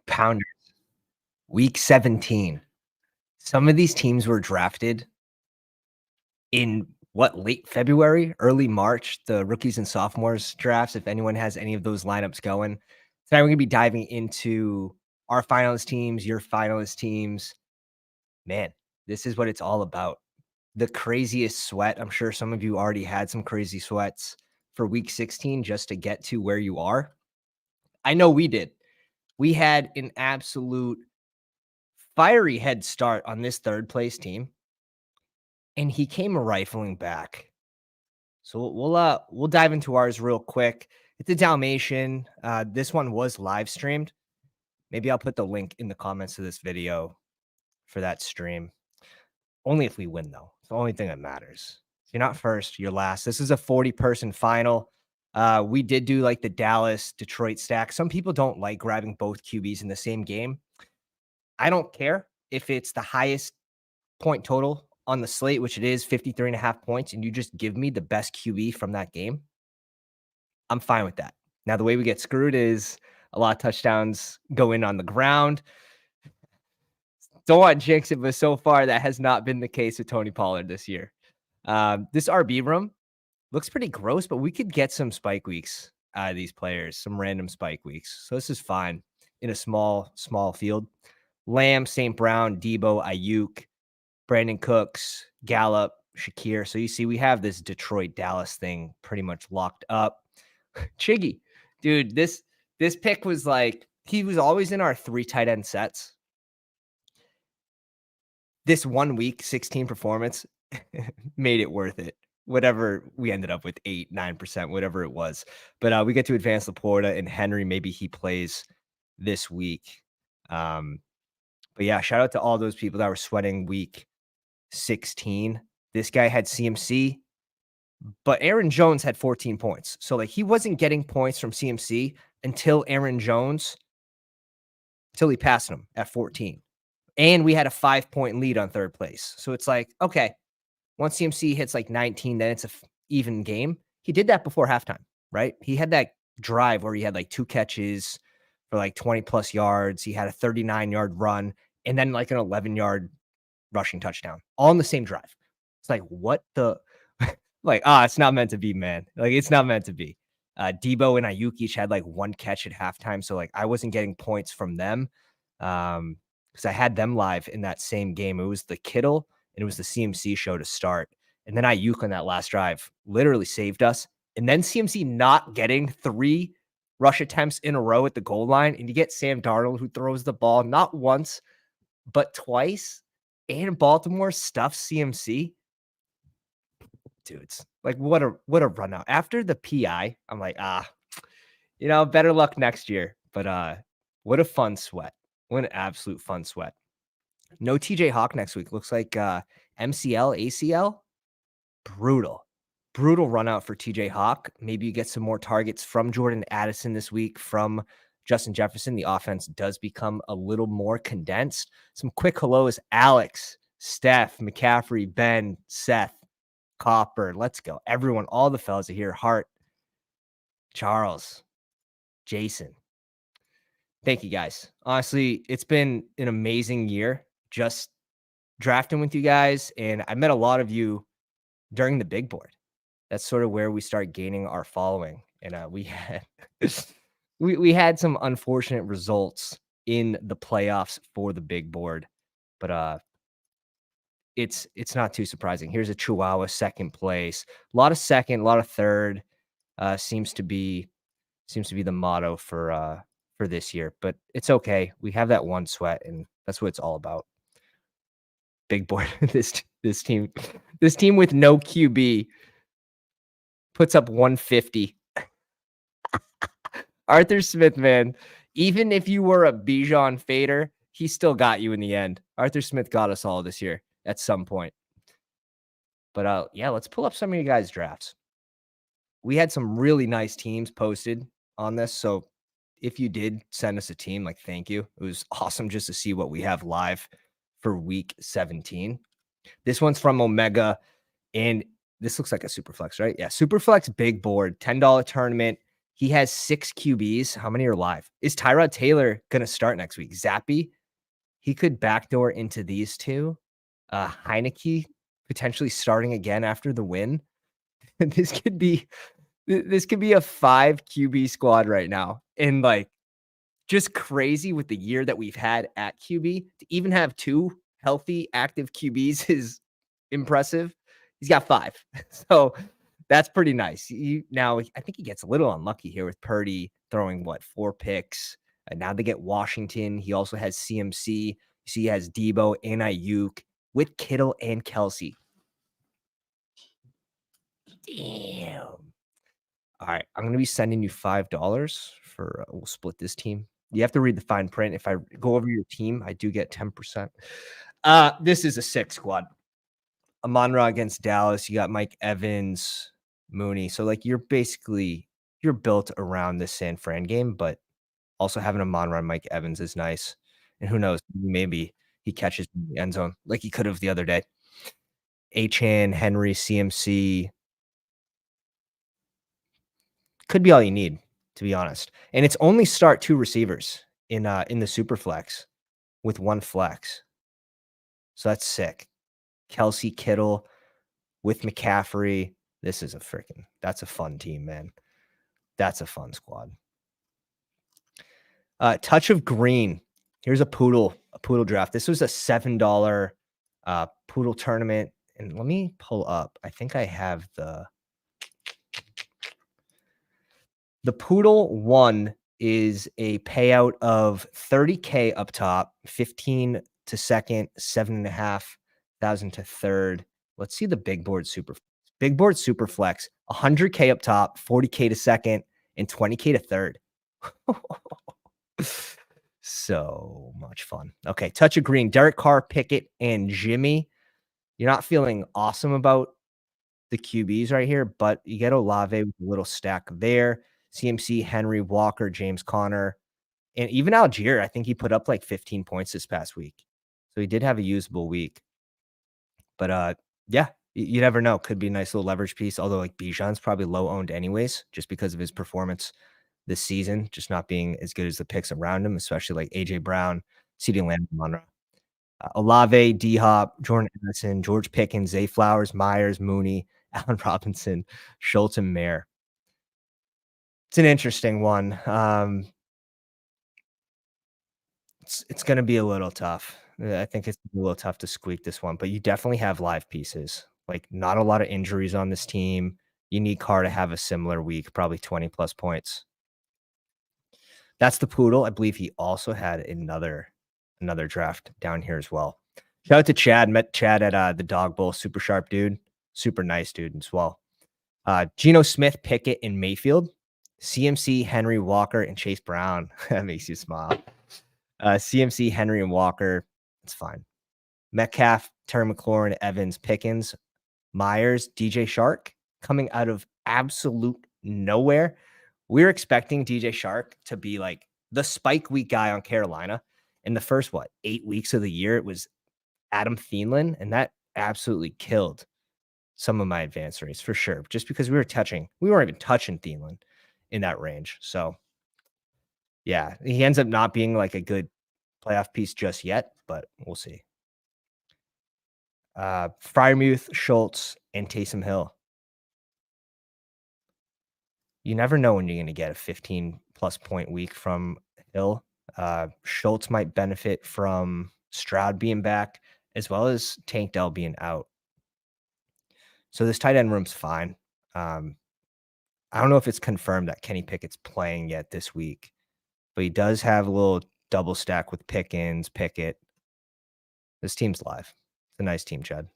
Pounders, week 17. Some of these teams were drafted in late February, early March, the rookies and sophomores drafts, if anyone has any of those lineups going. Tonight, we're gonna be diving into our finalist teams, your finalist teams. Man, this is what it's all about. The craziest sweat. I'm sure some of you already had some crazy sweats for week 16 just to get to where you are. I know we did. We had an absolute fiery head start on this third place team, and he came rifling back. So we'll dive into ours real quick. It's a Dalmatian. This one was live streamed. Maybe I'll put the link in the comments to this video for that stream. Only if we win, though. It's the only thing that matters. If you're not first, you're last. This is a 40-person final. We did do like the Dallas Detroit stack. Some people don't like grabbing both QBs in the same game. I don't care if it's the highest point total on the slate, which it is 53.5 points, and you just give me the best QB from that game. I'm fine with that. Now, the way we get screwed is a lot of touchdowns go in on the ground. Don't want to jinx it, but so far that has not been the case with Tony Pollard this year. This RB room looks pretty gross, but we could get some spike weeks out of these players, some random spike weeks. So this is fine in a small field. Lamb, St. Brown, Debo, Ayuk, Brandon Cooks, Gallup, Shakir. So you see, we have this Detroit-Dallas thing pretty much locked up. Chiggy, dude, this pick was like, he was always in our 3 tight end sets. This 1 week 16 performance made it worth it. Whatever we ended up with, 8-9%, whatever it was. But we get to advance Laporta and Henry. Maybe he plays this week. But yeah, shout out to all those people that were sweating week 16. This guy had CMC, but Aaron Jones had 14 points. So like he wasn't getting points from CMC until Aaron Jones, until he passed him at 14. And we had a 5-point lead on third place. So it's like, okay, once CMC hits like 19, then it's a even game. He did that before halftime, right? He had that drive where he had like 2 catches for like 20 plus yards. He had a 39-yard run and then like an 11-yard rushing touchdown all in the same drive. It's like, what the, like, it's not meant to be, man. Like, it's not meant to be. Debo and Ayuk each had like 1 catch at halftime. So like I wasn't getting points from them. Because I had them live in that same game. It was the Kittle and it was the CMC show to start. And then Ayuk on that last drive literally saved us. And then CMC not getting 3 rush attempts in a row at the goal line. And you get Sam Darnold, who throws the ball not once, but twice. And Baltimore stuffs CMC. Dudes, like what a run out. After the PI, I'm like, better luck next year. But what a fun sweat. What an absolute fun sweat. No TJ Hawk next week. Looks like MCL, ACL. Brutal run out for TJ Hawk. Maybe you get some more targets from Jordan Addison this week, from Justin Jefferson. The offense does become a little more condensed. Some quick hellos. Alex, Steph, McCaffrey, Ben, Seth, Copper. Let's go. Everyone, all the fellas are here. Hart, Charles, Jason. Thank you guys. Honestly, it's been an amazing year just drafting with you guys. And I met a lot of you during the big board. That's sort of where we start gaining our following. And we had we had some unfortunate results in the playoffs for the big board. But it's not too surprising. Here's a Chihuahua second place. A lot of second, a lot of third. Seems to be the motto for this year, but it's okay. We have that 1 sweat, and that's what it's all about. Big board. this team with no QB puts up 150. Arthur Smith, man. Even if you were a Bijan fader, he still got you in the end. Arthur Smith got us all this year at some point. But yeah, let's pull up some of you guys' drafts. We had some really nice teams posted on this, so if you did send us a team, like, thank you. It was awesome just to see what we have live for week 17. This one's from Omega, and this looks like a Superflex, right? Yeah, Superflex big board, $10 tournament. He has 6 QBs. How many are live? Is Tyrod Taylor gonna start next week? Zappy, he could backdoor into these 2. Heineke potentially starting again after the win. This could be this could be a 5 QB squad right now, and, like, just crazy with the year that we've had at QB. To even have 2 healthy, active QBs is impressive. He's got 5. So, that's pretty nice. Now, I think he gets a little unlucky here with Purdy throwing, what, 4 picks, and now they get Washington. He also has CMC. You see he has Debo and Ayuk with Kittle and Kelsey. Damn. Alright, I'm gonna be sending you $5 for, we'll split this team. You have to read the fine print. If I go over your team, I do get 10%. This is a 6 squad. Amon-Ra against Dallas, you got Mike Evans, Mooney. So, like, you're built around this San Fran game, but also having Amon-Ra and Mike Evans is nice. And who knows, maybe he catches in the end zone like he could have the other day. Achane, Henry, CMC could be all you need, to be honest. And it's only start 2 receivers in the super flex with 1 flex. So that's sick. Kelsey, Kittle with McCaffrey. This is that's a fun team, man. That's a fun squad. Touch of green. Here's a poodle draft. This was a $7 poodle tournament. And let me pull up. I think I have the poodle one is a payout of $30K up top, 15 to second, 7,500 to third. Let's see the big board super flex, 100K up top, 40K to second, and 20K to third. So much fun. Okay, touch of green. Derek Carr, Pickett, and Jimmy. You're not feeling awesome about the QBs right here, but you get Olave with a little stack there. CMC, Henry, Walker, James Conner, and even Algier. I think he put up like 15 points this past week. So he did have a usable week. But yeah, you never know. Could be a nice little leverage piece. Although like Bijan's probably low owned anyways, just because of his performance this season, just not being as good as the picks around him, especially like AJ Brown, CeeDee Lamb, Monroe. Olave, D Hop, Jordan Addison, George Pickens, Zay Flowers, Myers, Mooney, Allen Robinson, Schultz, and Mayer. It's an interesting one. It's going to be a little tough. I think it's a little tough to squeak this one, but you definitely have live pieces. Like not a lot of injuries on this team. You need Carr to have a similar week, probably 20 plus points. That's the poodle. I believe he also had another draft down here as well. Shout out to Chad. Met Chad at the Dog Bowl. Super sharp dude. Super nice dude as well. Geno Smith, Pickett, and Mayfield. CMC, Henry, Walker, and Chase Brown. That makes you smile. CMC, Henry, and Walker. It's fine. Metcalf, Terry McLaurin, Evans, Pickens, Myers, DJ Shark coming out of absolute nowhere. We're expecting DJ Shark to be like the spike week guy on Carolina. In the first, 8 weeks of the year, it was Adam Thielen, and that absolutely killed some of my advance rates for sure, just because we weren't even touching Thielen in that range. So yeah, he ends up not being like a good playoff piece just yet, but we'll see. Freiermuth, Schultz, and Taysom Hill. You never know when you're going to get a 15 plus point week from Hill. Schultz might benefit from Stroud being back as well as Tank Dell being out. So this tight end room's fine. I don't know if it's confirmed that Kenny Pickett's playing yet this week, but he does have a little double stack with Pickens, Pickett. This team's live. It's a nice team, Chad.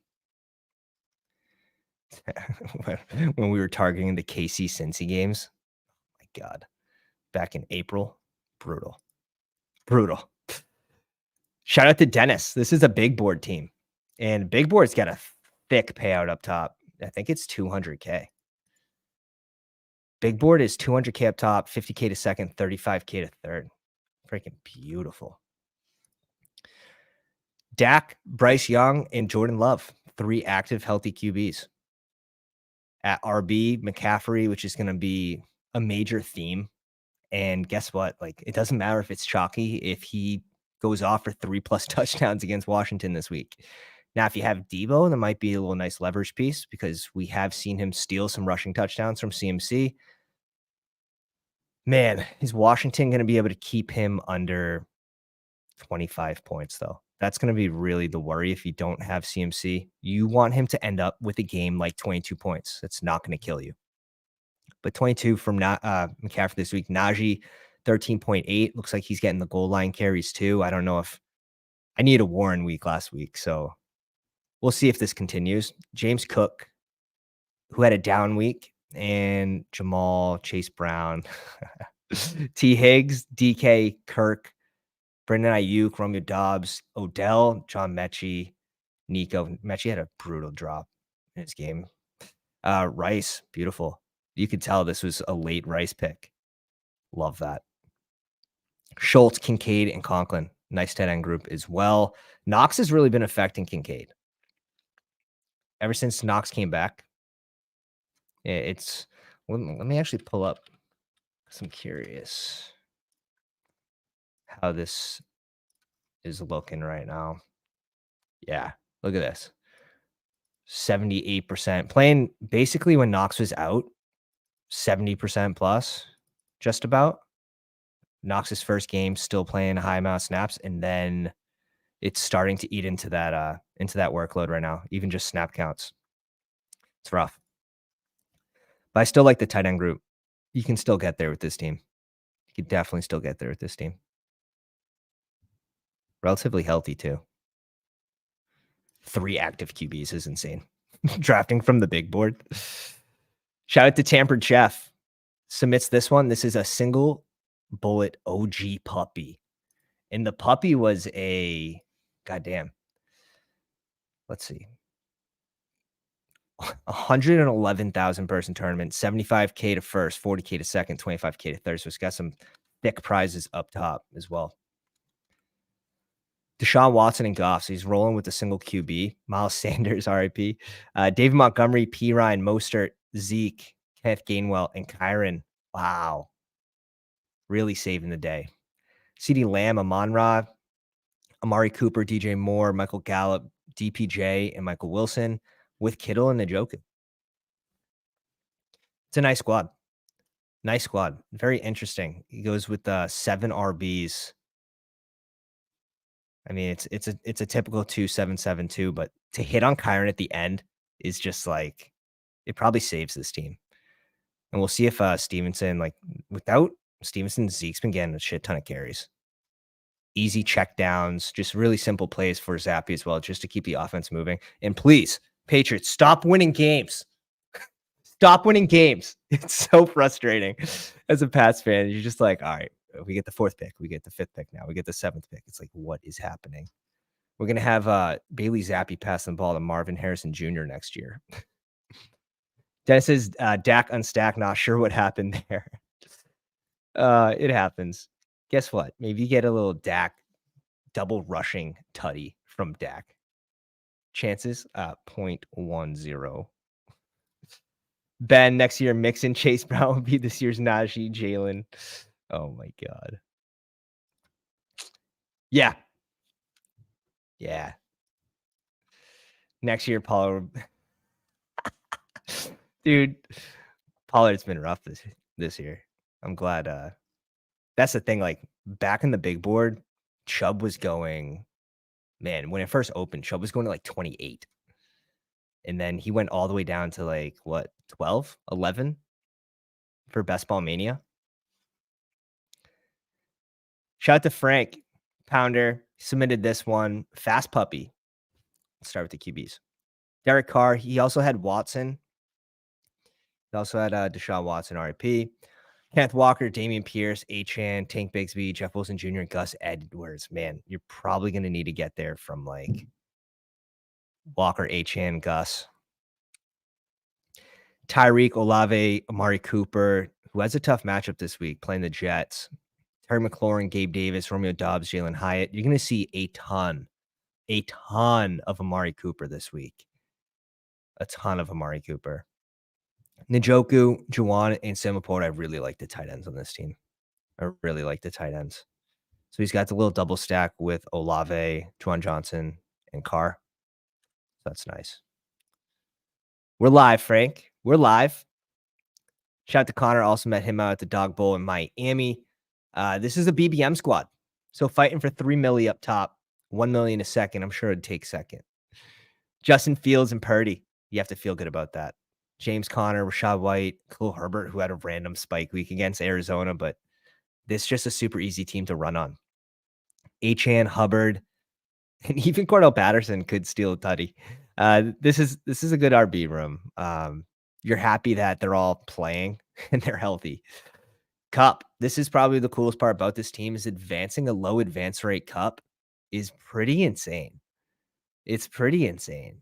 When we were targeting the KC Cincy games, oh my God, back in April, brutal. Shout out to Dennis. This is a big board team, and big board's got a thick payout up top. I think it's 200K. Big board is 200K up top, 50K to second, 35K to third. Freaking beautiful. Dak, Bryce Young, and Jordan Love, 3 active, healthy QBs. At RB, McCaffrey, which is going to be a major theme. And guess what? Like, it doesn't matter if it's chalky if he goes off for 3+ touchdowns against Washington this week. Now, if you have Debo, that might be a little nice leverage piece because we have seen him steal some rushing touchdowns from CMC. Man, is Washington going to be able to keep him under 25 points, though? That's going to be really the worry if you don't have CMC. You want him to end up with a game like 22 points. That's not going to kill you. But 22 from McCaffrey this week. Najee, 13.8. Looks like he's getting the goal line carries too. I don't know if I need a Warren week last week, so we'll see if this continues. James Cook, who had a down week, and Jamal, Chase Brown, T. Higgs, DK, Kirk, Brendan Ayuk, Romeo Dobbs, Odell, John Mechie, Nico. Mechie had a brutal drop in his game. Rice, beautiful. You could tell this was a late Rice pick. Love that. Schultz, Kincaid, and Conklin. Nice tight end group as well. Knox has really been affecting Kincaid. Ever since Knox came back, it's... Let me actually pull up because I'm curious how this is looking right now. Yeah, look at this. 78%. Playing basically when Knox was out, 70% plus, just about. Knox's first game, still playing a high amount of snaps, and then it's starting to eat into that workload right now, even just snap counts. It's rough. But I still like the tight end group. You can still get there with this team. You can definitely still get there with this team. Relatively healthy, too. 3 active QBs is insane. Drafting from the big board. Shout out to Tampered Chef. Submits this one. This is a single bullet OG puppy. And the puppy was a, goddamn, let's see, 111,000 person tournament, 75K to first, 40K to second, 25K to third. So it's got some thick prizes up top as well. Deshaun Watson and Goff. So he's rolling with a single QB. Miles Sanders, RIP. David Montgomery, P. Ryan, Mostert, Zeke, Kenneth Gainwell, and Kyron. Wow. Really saving the day. CeeDee Lamb, Amon-Ra, Amari Cooper, DJ Moore, Michael Gallup, DPJ, and Michael Wilson with Kittle and Njoku. It's a nice squad. Nice squad. Very interesting. He goes with 7 RBs. I mean, it's a typical 2-7-7-2, but to hit on Kyron at the end is just like, it probably saves this team. And we'll see if Stevenson, like, without Stevenson, Zeke's been getting a shit ton of carries. Easy check downs, just really simple plays for Zappy as well, just to keep the offense moving. And please, Patriots, stop winning games. Stop winning games. It's so frustrating as a Pats fan. You're just like, all right, we get the 4th pick. We get the 5th pick now. We get the 7th pick. It's like, what is happening? We're going to have Bailey Zappi passing the ball to Marvin Harrison Jr. next year. Dennis says, Dak unstacked. Not sure what happened there. It happens. Guess what? Maybe you get a little Dak double rushing tutty from Dak. Chances 0.10. Ben, next year, Mixon, Chase Brown will be this year's Najee, Jalen. Oh, my God. Yeah. Yeah. Next year, Pollard. Dude, Pollard's been rough this year. I'm glad. That's the thing. Like, back in the big board, Chubb was going, man, when it first opened, Chubb was going to like 28. And then he went all the way down to like, what, 12, 11 for Bestball Mania. Shout out to Frank Pounder. Submitted this one. Fast Puppy. Let's start with the QBs. Derek Carr. He also had Watson. He also had Deshaun Watson, RIP. Kenneth Walker, Damian Pierce, Achane, Tank Bigsby, Jeff Wilson Jr., and Gus Edwards. Man, you're probably going to need to get there from like Walker, Achane, Gus. Tyreek, Olave, Amari Cooper, who has a tough matchup this week, playing the Jets. Terry McLaurin, Gabe Davis, Romeo Dobbs, Jalen Hyatt. You're going to see a ton of Amari Cooper this week. A ton of Amari Cooper. Njoku, Juwan, and Samaport. I really like the tight ends on this team. I really like the tight ends. So he's got the little double stack with Olave, Juwan Johnson, and Carr. That's nice. We're live, Frank. We're live. Shout out to Connor. Also met him out at the Dog Bowl in Miami. This is a BBM squad. So fighting for 3 milli up top, 1 million a second. I'm sure it'd take second. Justin Fields and Purdy. You have to feel good about that. James Conner, Rashad White, Khalil Herbert, who had a random spike week against Arizona, but this is just a super easy team to run on. Achane, Hubbard, and even Cordell Patterson could steal a tutty. This is a good RB room. You're happy that they're all playing and they're healthy. Cup. This is probably the coolest part about this team is advancing a low advance rate cup is pretty insane. It's pretty insane.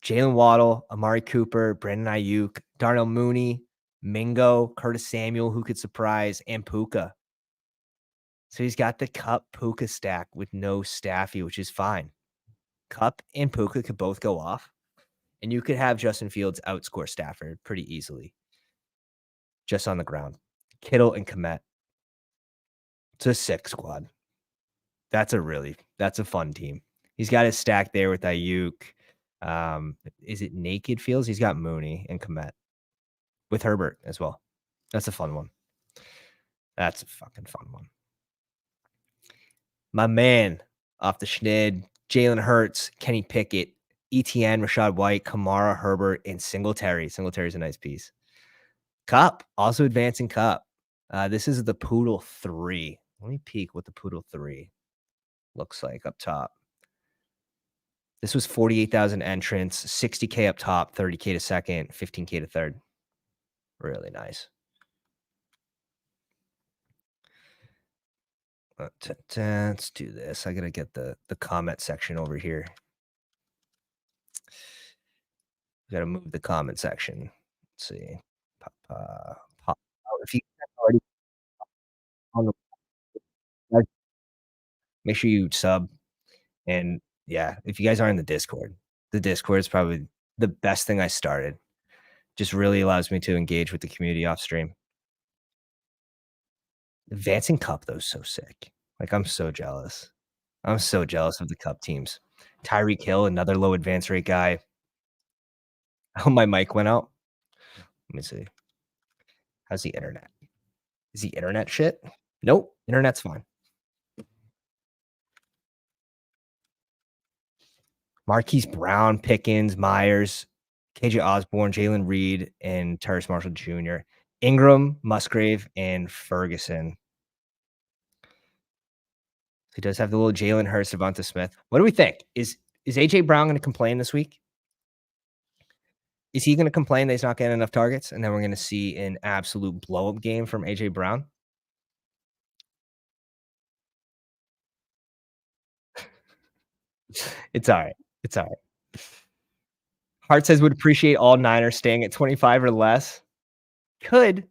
Jalen Waddle, Amari Cooper, Brandon Ayuk, Darnell Mooney, Mingo, Curtis Samuel, who could surprise, and Puka. So he's got the Cup Puka stack with no Staffy, which is fine. Cup and Puka could both go off, and you could have Justin Fields outscore Stafford pretty easily, just on the ground. Kittle and Komet. It's a sick squad. That's a fun team. He's got his stack there with Ayuk. Is it Naked Fields? He's got Mooney and Komet with Herbert as well. That's a fun one. That's a fucking fun one. My man off the Schneid, Jalen Hurts, Kenny Pickett, ETN, Rashad White, Kamara, Herbert, and Singletary. Singletary's a nice piece. Cup, also advancing Cup. This is the Poodle 3. Let me peek what the Poodle 3 looks like up top. This was 48,000 entrants, 60K up top, 30K to second, 15K to third. Really nice. Let's do this. I got to get the comment section over here. Got to move the comment section. Let's see. If you already on the, make sure you sub. And yeah, if you guys are in the Discord is probably the best thing I started. Just really allows me to engage with the community off stream. Advancing Cup, though, is so sick. Like, I'm so jealous. I'm so jealous of the Cup teams. Tyreek Hill, another low advance rate guy. Oh, my mic went out. Let me see. How's the internet? Is the internet shit? Nope. Internet's fine. Marquise Brown, Pickens, Myers, KJ Osborne, Jalen Reed, and Terrace Marshall Jr. Ingram, Musgrave, and Ferguson. He does have the little Jalen Hurts, Devonta Smith. What do we think? Is AJ Brown going to complain this week? Is he going to complain that he's not getting enough targets? And then we're going to see an absolute blow-up game from AJ Brown? It's all right. It's all right. Hart says would appreciate all Niners staying at 25 or less. Could.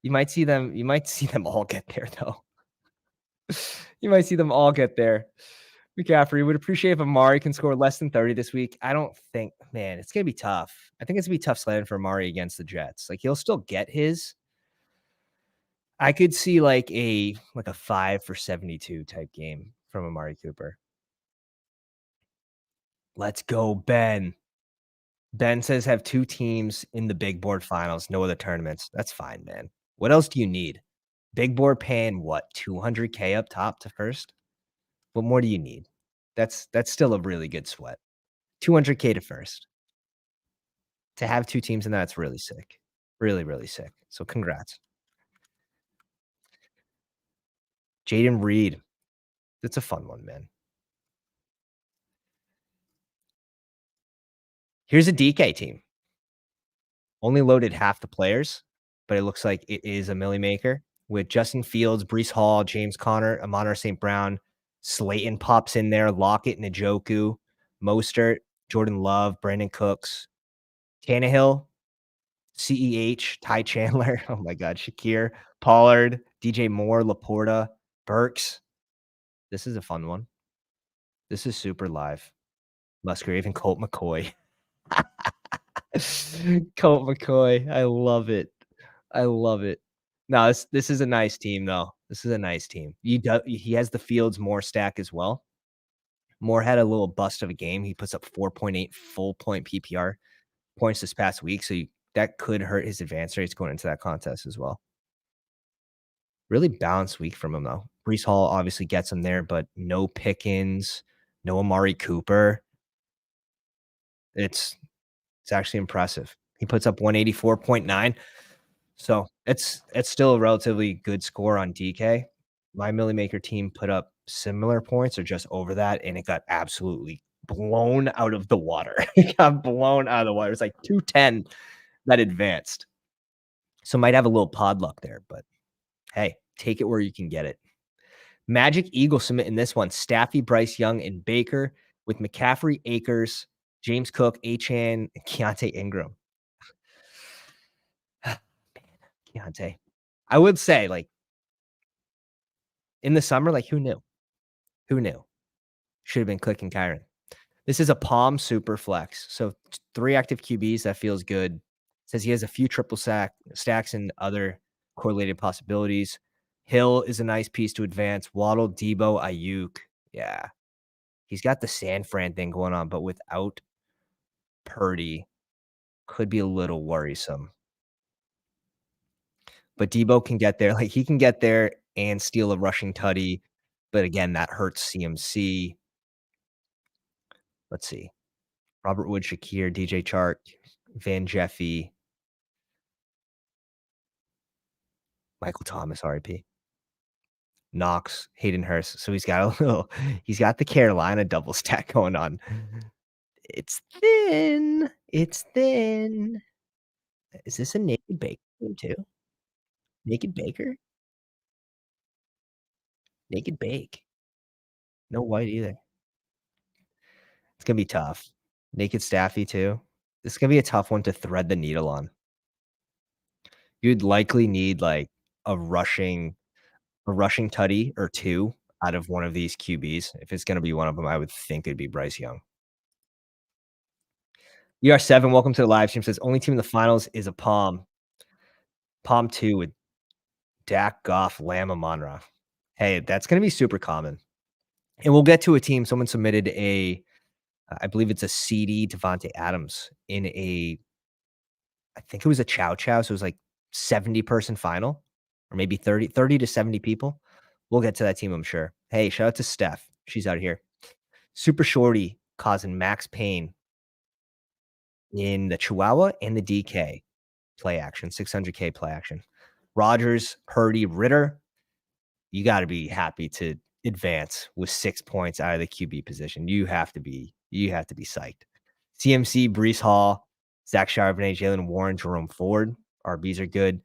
You might see them all get there, though. You might see them all get there. McCaffrey would appreciate if Amari can score less than 30 this week. I don't think, man, it's going to be tough. I think it's going to be tough sledding for Amari against the Jets. Like, he'll still get his. I could see like a 5 for 72 type game from Amari Cooper. Let's go, Ben. Ben says have 2 teams in the big board finals, no other tournaments. That's fine, man. What else do you need? Big board paying what, 200K up top to first? What more do you need? That's still a really good sweat. 200K to first. To have 2 teams in that's really sick. Really, really sick. So congrats. Jaden Reed. That's a fun one, man. Here's a DK team. Only loaded half the players, but it looks like it is a milli maker with Justin Fields, Breece Hall, James Conner, Amon-Ra St. Brown, Slayton pops in there, Lockett, Njoku, Mostert, Jordan Love, Brandon Cooks, Tannehill, CEH, Ty Chandler. Oh my God, Shakir, Pollard, DJ Moore, Laporta, Burks. This is a fun one. This is super live. Musgrave and Colt McCoy. Colt McCoy, I love it. I love it. No, this is a nice team, though. This is a nice team. He has the Fields Moore stack as well. Moore had a little bust of a game. He puts up 4.8 full point PPR points this past week, so that could hurt his advance rates going into that contest as well. Really balanced week from him, though. Breece Hall obviously gets him there, but no Pickens, no Amari Cooper. It's it's actually impressive. He puts up 184.9. So, it's still a relatively good score on DK. My Millie Maker team put up similar points or just over that, and it got absolutely blown out of the water. It got blown out of the water. It's like 210 that advanced. So, might have a little pod luck there, but hey, take it where you can get it. Magic Eagle submit in this one, Staffy, Bryce Young, and Baker with McCaffrey, Akers, James Cook, Achane, and Keontae Ingram. Keontae. I would say, like, in the summer, like, who knew? Who knew? Should have been clicking Kyron. This is a Palm super flex. So 3 active QBs, that feels good. Says he has a few triple stacks and other correlated possibilities. Hill is a nice piece to advance. Waddle, Debo, Ayuk. Yeah. He's got the San Fran thing going on, but without Purdy, could be a little worrisome. But Debo can get there. Like, he can get there and steal a rushing tutty. But again, that hurts CMC. Let's see. Robert Wood, Shakir, DJ Chark, Van Jeffy, Michael Thomas, RIP, Knox, Hayden Hurst. So he's got the Carolina double stack going on. It's thin. It's thin. Is this a Naked Baker team too? Naked Baker? Naked Bake. No white either. It's gonna be tough. Naked Staffy too. This is gonna be a tough one to thread the needle on. You'd likely need like a rushing tutty or 2 out of one of these QBs. If it's gonna be one of them, I would think it'd be Bryce Young. ER7, welcome to the live stream, says, "Only team in the finals is a Palm. Palm 2 with Dak, Goff, Lamb, Amon-Ra." Hey, that's gonna be super common. And we'll get to a team. Someone submitted I believe it's a CD Devontae Adams in I think it was a Chow Chow, so it was like 70-person final or maybe 30 to 70 people. We'll get to that team, I'm sure. Hey, shout out to Steph. She's out here. Super Shorty causing max pain in the Chihuahua and the DK play action, 600K play action. Rodgers, Purdy, Ritter, you got to be happy to advance with 6 points out of the QB position. You have to be psyched. CMC, Breece Hall, Zach Charbonnet, Jalen Warren, Jerome Ford. RBs are good.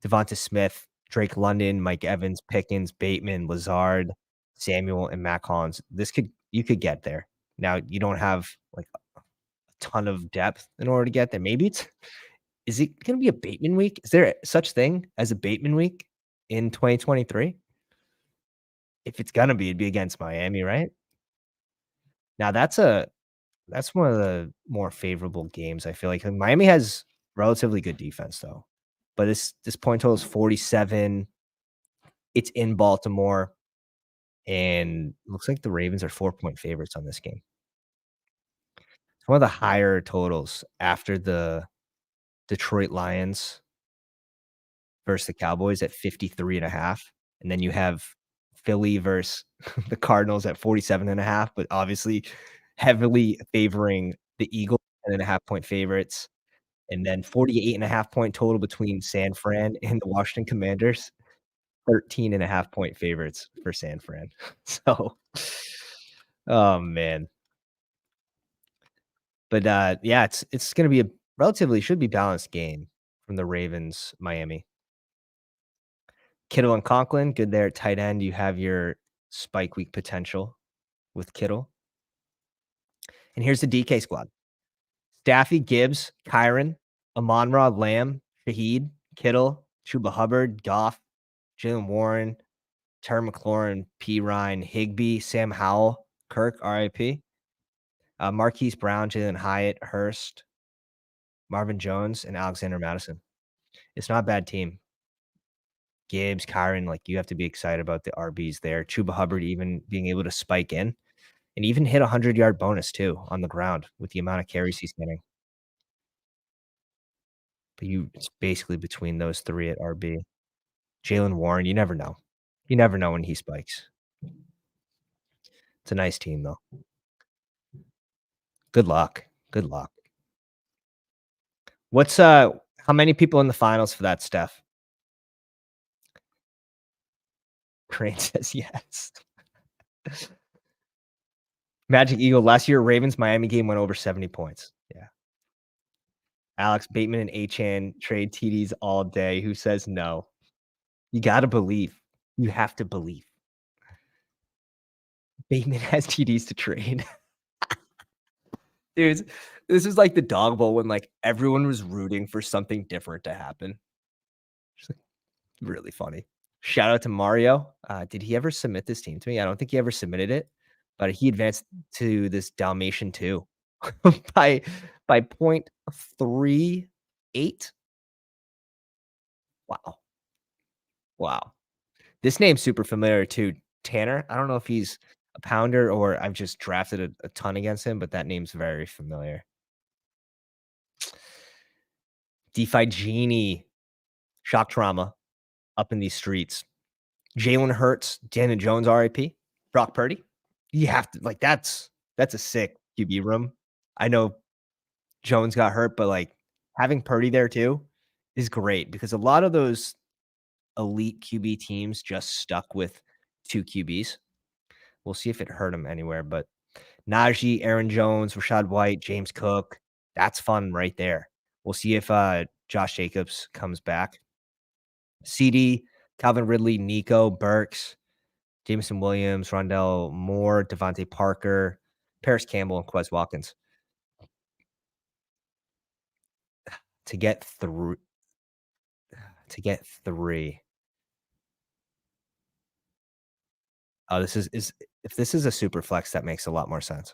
Devonta Smith, Drake London, Mike Evans, Pickens, Bateman, Lazard, Samuel, and Matt Collins. You could get there. Now you don't have like a ton of depth in order to get there. Maybe is it going to be a Bateman week? Is there such thing as a Bateman week in 2023? If it's gonna be, it'd be against Miami, right? Now that's one of the more favorable games, I feel like. Miami has relatively good defense though. But this point total is 47. It's in Baltimore, and looks like the Ravens are 4-point favorites on this game. It's one of the higher totals after the Detroit Lions versus the Cowboys at 53.5, and then you have Philly versus the Cardinals at 47.5, but obviously heavily favoring the Eagles, 10.5-point favorites, and then 48.5-point total between San Fran and the Washington Commanders, 13.5-point favorites for San Fran. So, oh, man. But, yeah, it's gonna be a relatively should be balanced game from the Ravens, Miami. Kittle and Conklin, good there at tight end. You have your spike week potential with Kittle. And here's the DK squad. Staffy, Gibbs, Kyron, Amon-Ra, Lamb, Shaheed, Kittle, Chuba Hubbard, Goff, Jalen Warren, Terry McLaurin, P. Ryan, Higbee, Sam Howell, Kirk, RIP, Marquise Brown, Jalen Hyatt, Hurst, Marvin Jones, and Alexander Madison. It's not a bad team. Gibbs, Kyron, like, you have to be excited about the RBs there. Chuba Hubbard even being able to spike in and even hit a 100-yard bonus too on the ground with the amount of carries he's getting. But it's basically between those 3 at RB. Jaylen Warren, you never know. You never know when he spikes. It's a nice team, though. Good luck. Good luck. How many people in the finals for that, Steph? Crane says yes. Magic Eagle, last year, Ravens-Miami game went over 70 points. Yeah. Alex Bateman and Achane trade TDs all day. Who says no? You gotta believe. You have to believe. Bateman has TDs to trade. Dude, this is like the dog bowl when, like, everyone was rooting for something different to happen. Just, like, really funny. Shout out to Mario. Did he ever submit this team to me? I don't think he ever submitted it, but he advanced to this Dalmatian 2 by by 0.38. Wow. Wow. This name's super familiar too. Tanner. I don't know if he's a pounder or I've just drafted a ton against him, but that name's very familiar. DeFi Genie. Shock trauma up in these streets. Jalen Hurts, Daniel Jones, RIP. Brock Purdy. You have to like that's a sick QB room. I know Jones got hurt, but like having Purdy there too is great because a lot of those elite QB teams just stuck with 2 QBs. We'll see if it hurt him anywhere, but Najee, Aaron Jones, Rashad White, James Cook, that's fun right there. We'll see if Josh Jacobs comes back. CD, Calvin Ridley, Nico, Burks, Jameson Williams, Rondell Moore, Devontae Parker, Paris Campbell, and Quez Watkins. To get through to get 3. Oh, this is if this is a super flex, that makes a lot more sense.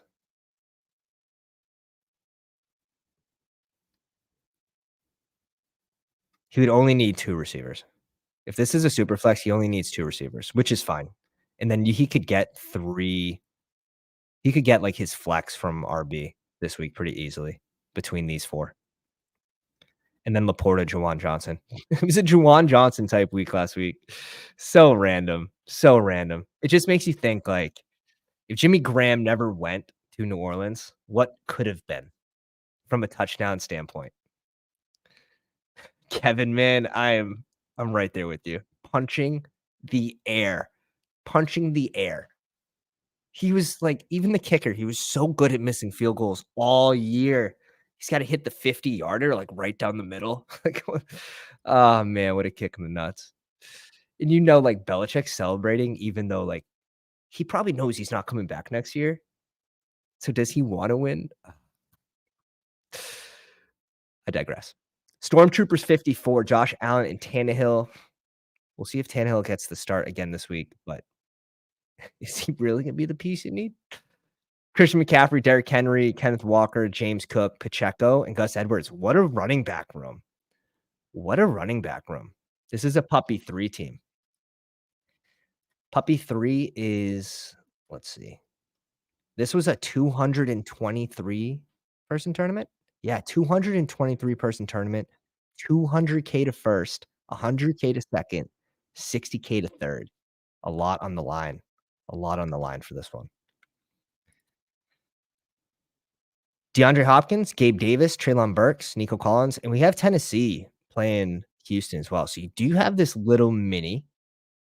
He would only need 2 receivers. If this is a super flex, he only needs 2 receivers, which is fine. And then he could get 3 he could get, like, his flex from RB this week pretty easily between these 4. And then Laporta, Juwan Johnson. It was a Juwan Johnson type week last week. So random, so random. It just makes you think, like, if Jimmy Graham never went to New Orleans, what could have been from a touchdown standpoint? Kevin, man, I'm right there with you. Punching the air. Punching the air. He was like even the kicker, he was so good at missing field goals all year. He's gotta hit the 50-yarder, like, right down the middle. Like, oh, man, what a kick in the nuts. And like, Belichick's celebrating even though, like, he probably knows he's not coming back next year. So does he wanna win? I digress. Stormtroopers 54, Josh Allen and Tannehill. We'll see if Tannehill gets the start again this week, but is he really gonna be the piece you need? Christian McCaffrey, Derrick Henry, Kenneth Walker, James Cook, Pacheco, and Gus Edwards. What a running back room. What a running back room. This is a puppy 3 team. Puppy 3 is, let's see. This was a 223 person tournament. Yeah, 223 person tournament. 200K to first, 100K to second, 60K to third. A lot on the line. A lot on the line for this one. DeAndre Hopkins, Gabe Davis, Treylon Burks, Nico Collins, and we have Tennessee playing Houston as well. So you do have this little mini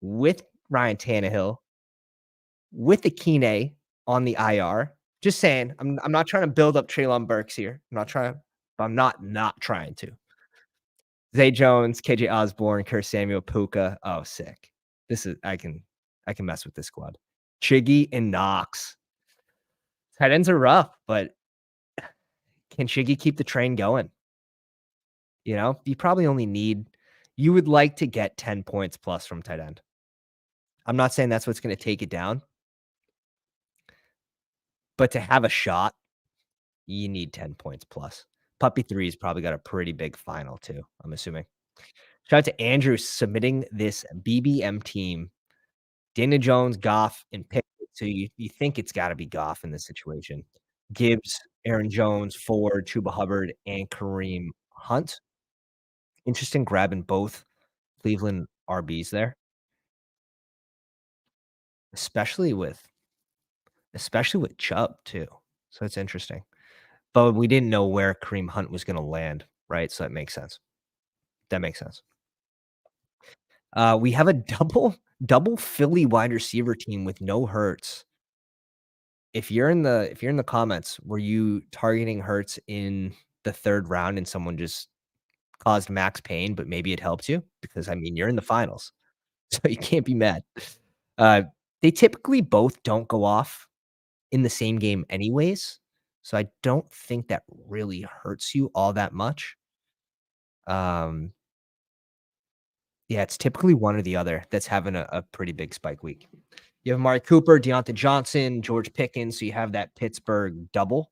with Ryan Tannehill, with the Kine on the IR. Just saying, I'm not trying to build up Treylon Burks here. I'm not trying, but I'm not trying to. Zay Jones, KJ Osborne, Curtis Samuel, Puka. Oh, sick. This is I can mess with this squad. Chiggy and Knox. Tight ends are rough, but can Shiggy keep the train going? You probably only need you would like to get 10 points plus from tight end. I'm not saying that's what's going to take it down, but to have a shot, you need 10 points plus. Puppy 3's probably got a pretty big final too, I'm assuming. Shout out to Andrew submitting this BBM team. Dana Jones, Goff, and Pickett. So you think it's gotta be Goff in this situation. Gibbs, Aaron Jones, Ford, Chuba Hubbard, and Kareem Hunt. Interesting grabbing both Cleveland RBs there, especially with Chubb too. So it's interesting. But we didn't know where Kareem Hunt was gonna land, right? So that makes sense. That makes sense. We have a double Philly wide receiver team with no Hurts. If you're in the comments, were you targeting Hurts in the 3rd round and someone just caused max pain, but maybe it helped you? Because, I mean, you're in the finals, so you can't be mad. Uh, they typically both don't go off in the same game anyways, so I don't think that really hurts you all that much. Um, yeah, it's typically one or the other that's having a pretty big spike week. You have Amari Cooper, Deontay Johnson, George Pickens, so you have that Pittsburgh double.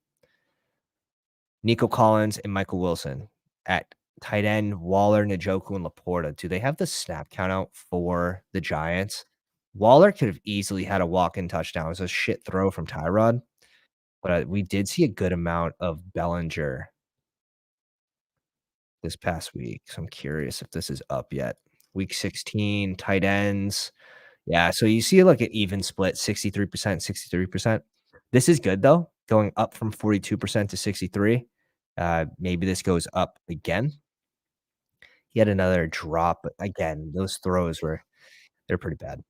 Nico Collins and Michael Wilson at tight end, Waller, Njoku, and Laporta. Do they have the snap count out for the Giants? Waller could have easily had a walk-in touchdown. It was a shit throw from Tyrod, but we did see a good amount of Bellinger this past week. So I'm curious if this is up yet. Week 16, tight ends. Yeah, so you see like an even split, 63%, 63%. This is good though, going up from 42% to 63. Maybe this goes up again. He had another drop, but again, those throws they're pretty bad.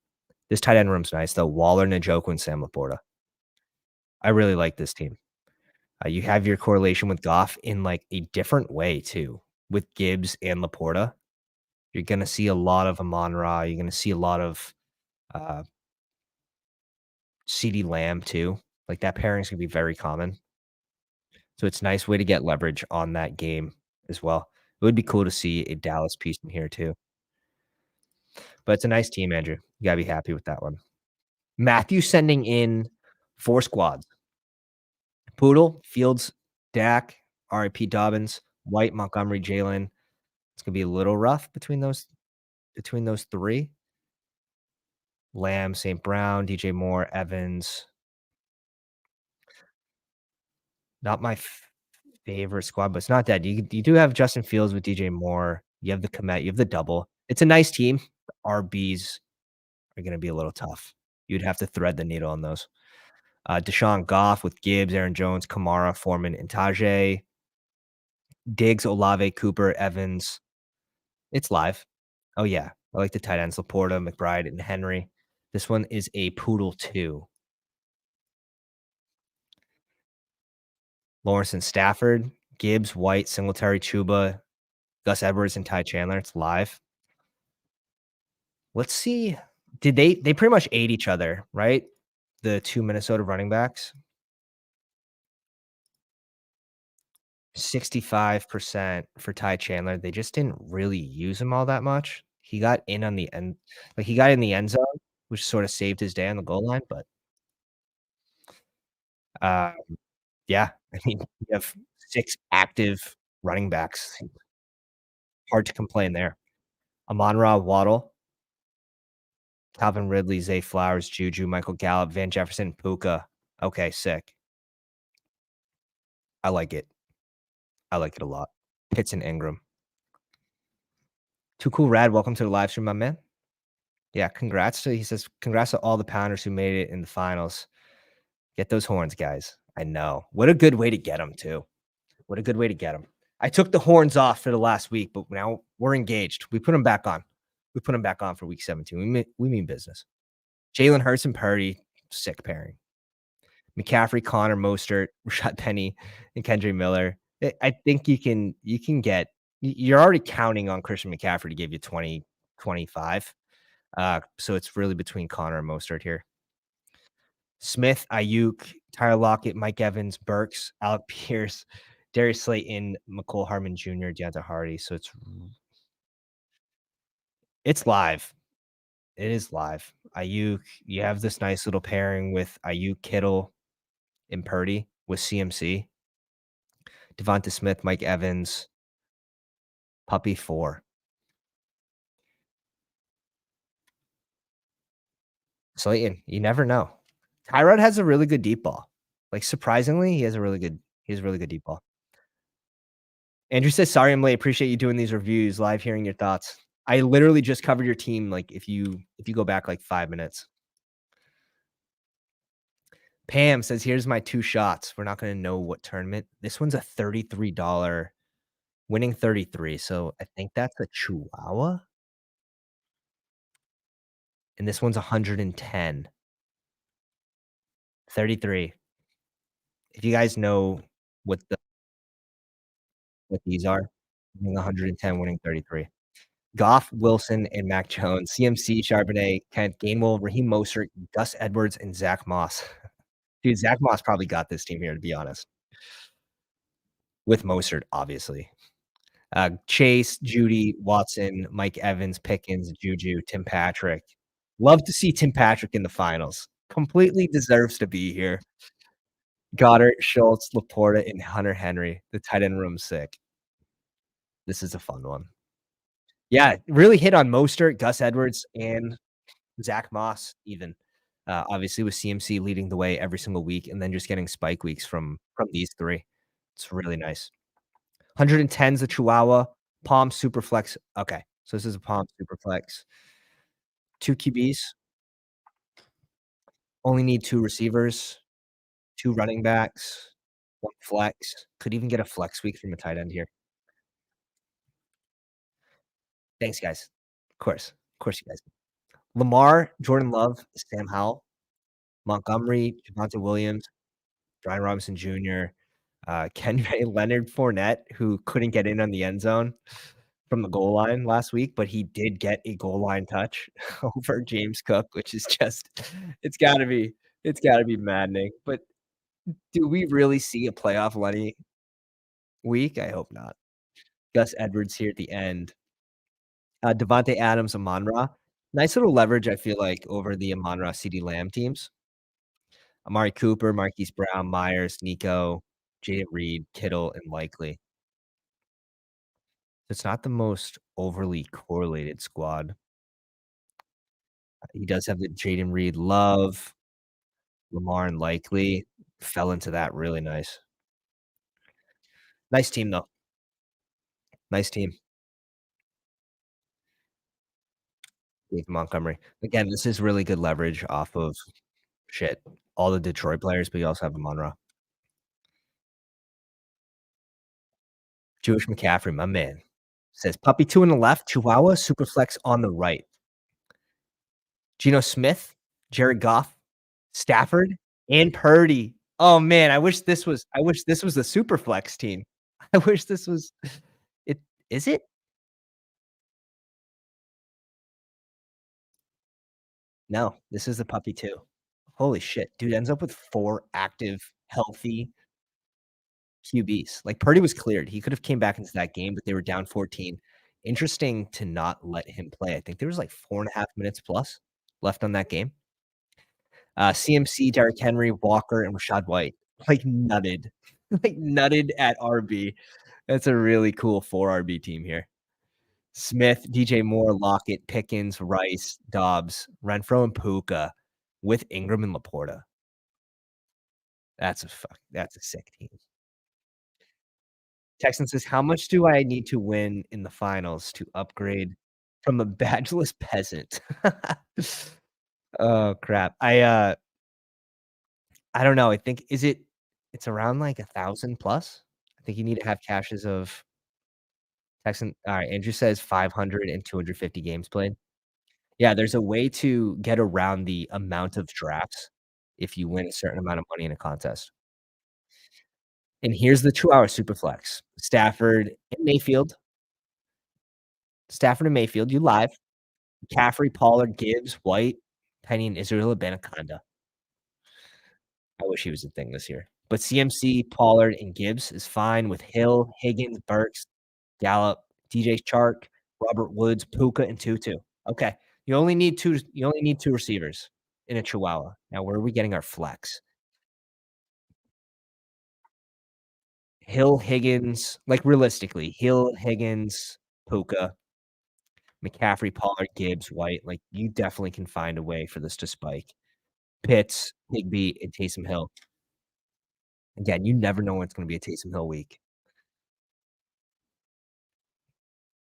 This tight end room's nice though. Waller, Njoku, and Sam Laporta. I really like this team. You have your correlation with Goff in like a different way too, with Gibbs and Laporta. You're gonna see a lot of Amon-Ra. You're gonna see a lot of uh, CeeDee Lamb too. Like that pairing's gonna be very common. So it's a nice way to get leverage on that game as well. It would be cool to see a Dallas piece in here too. But it's a nice team, Andrew. You gotta be happy with that one. Matthew sending in 4 squads. Poodle, Fields, Dak, RIP Dobbins, White, Montgomery, Jalen. It's gonna be a little rough between those 3. Lamb, St. Brown, DJ Moore, Evans. Not my favorite squad, but it's not dead. You do have Justin Fields with DJ Moore. You have the Komet. You have the double. It's a nice team. The RBs are gonna be a little tough. You'd have to thread the needle on those. Deshaun Goff with Gibbs, Aaron Jones, Kamara, Foreman, and Tajay. Diggs, Olave, Cooper, Evans. It's live. Oh, yeah. I like the tight ends, Laporta, McBride, and Henry. This one is a Poodle 2. Lawrence and Stafford, Gibbs, White, Singletary, Chuba, Gus Edwards, and Ty Chandler. It's live. Let's see. Did they pretty much ate each other, right? The 2 Minnesota running backs. 65% for Ty Chandler. They just didn't really use him all that much. He got in on the end, like he got in the end zone, which sort of saved his day on the goal line. But uh, yeah, I mean, you have 6 active running backs. Hard to complain there. Amon-Ra, Waddle, Calvin Ridley, Zay Flowers, Juju, Michael Gallup, Van Jefferson, Puka. Okay, sick. I like it. I like it a lot. Pitts and Ingram. Too cool, Rad. Welcome to the live stream, my man. Yeah, he says, congrats to all the pounders who made it in the finals. Get those horns, guys. I know. What a good way to get them, too. What a good way to get them. I took the horns off for the last week, but now we're engaged. We put them back on. We put them back on for week 17. We mean business. Jalen Hurts and Purdy, sick pairing. McCaffrey, Connor, Mostert, Rashad Penny, and Kendra Miller. I think you can get. You're already counting on Christian McCaffrey to give you 20, 25. So it's really between Connor and Mostert here. Smith, Ayuk, Tyler Lockett, Mike Evans, Burks, Alec Pierce, Darius Slayton, McCole Harmon Jr., Deontay Hardy. So it's live. It is live. Ayuk, you have this nice little pairing with Ayuk, Kittle, and Purdy with CMC. Devonta Smith, Mike Evans, Puppy 4. Slayton, you never know. Tyrod has a really good deep ball. Like, surprisingly, he has a really good deep ball. Andrew says, "Sorry I'm late. Appreciate you doing these reviews, live hearing your thoughts." I literally just covered your team, like, if you go back, like, 5 minutes. Pam says, "Here's my 2 shots." We're not gonna know what tournament. This one's a $33 winning 33, so I think that's a Chihuahua, and this one's 110. 33. If you guys know what what these are, winning 110, winning 33. Goff, Wilson, and Mac Jones, CMC, Charbonnet, Kent Gainwell, Raheem Mostert, Gus Edwards, and Zach Moss. Dude, Zach Moss probably got this team here, to be honest, with Mostert, obviously. Chase, Judy, Watson, Mike Evans, Pickens, Juju, Tim Patrick. Love to see Tim Patrick in the finals. Completely deserves to be here. Goddard, Schultz, Laporta, and Hunter Henry. The tight end room's sick. This is a fun one. Yeah, really hit on Mostert, Gus Edwards, and Zach Moss even. Obviously, with CMC leading the way every single week and then just getting spike weeks from these 3. It's really nice. 110's the Chihuahua, Palm Superflex. Okay, so this is a Palm Superflex. 2 QBs, only need 2 receivers, 2 running backs, 1 flex. Could even get a flex week from a tight end here. Thanks, guys. Of course, you guys. Lamar, Jordan Love, Sam Howell, Montgomery, Javonte Williams, Brian Robinson Jr., Kenray Leonard Fournette, who couldn't get in on the end zone from the goal line last week, but he did get a goal line touch over James Cook, which is just it's gotta be maddening. But do we really see a playoff Lenny week? I hope not. Gus Edwards here at the end. Devontae Adams, Amon-Ra. Nice little leverage, I feel like, over the Amon-Ra, CeeDee Lamb teams. Amari Cooper, Marquise Brown, Myers, Nico, Jayden Reed, Kittle, and Likely. It's not the most overly correlated squad. He does have the Jayden Reed love, Lamar and Likely fell into that really nice. Nice team, though. Nice team. With Montgomery. Again, this is really good leverage off of shit, all the Detroit players, but you also have Amon-Ra. Jewish McCaffrey, my man. Says Puppy 2 on the left, Chihuahua, Superflex on the right. Geno Smith, Jared Goff, Stafford, and Purdy. Oh, man, I wish this was the Superflex team. I wish this was it. Is it? No, this is the Puppy 2. Holy shit, dude ends up with 4 active, healthy QBs. Like, Purdy was cleared. He could have came back into that game, but they were down 14. Interesting to not let him play. I think there was, like, 4.5 minutes plus left on that game. CMC, Derrick Henry, Walker, and Rashad White, like, nutted. Like, nutted at RB. That's a really cool 4 RB team here. Smith, DJ Moore, Lockett, Pickens, Rice, Dobbs, Renfro, and Puka with Ingram and Laporta. That's a sick team. Texan says, "How much do I need to win in the finals to upgrade from a badgeless peasant?" Oh, crap. I don't know. I think it's around, like, 1,000 plus? I think you need to have caches of Texan alright, Andrew says 500 and 250 games played. Yeah, there's a way to get around the amount of drafts if you win a certain amount of money in a contest. And here's the 2-hour superflex. Stafford and Mayfield, you live. McCaffrey, Pollard, Gibbs, White, Penny, and Israel Abanikanda. I wish he was a thing this year. But CMC, Pollard, and Gibbs is fine with Hill, Higgins, Burks, Gallup, DJ Chark, Robert Woods, Puka, and Tutu. Okay. You only need two receivers in a Chihuahua. Now where are we getting our flex? Hill, Higgins, like, realistically, Hill, Higgins, Puka, McCaffrey, Pollard, Gibbs, White, like, you definitely can find a way for this to spike. Pitts, Higbee, and Taysom Hill. Again, you never know when it's gonna be a Taysom Hill week.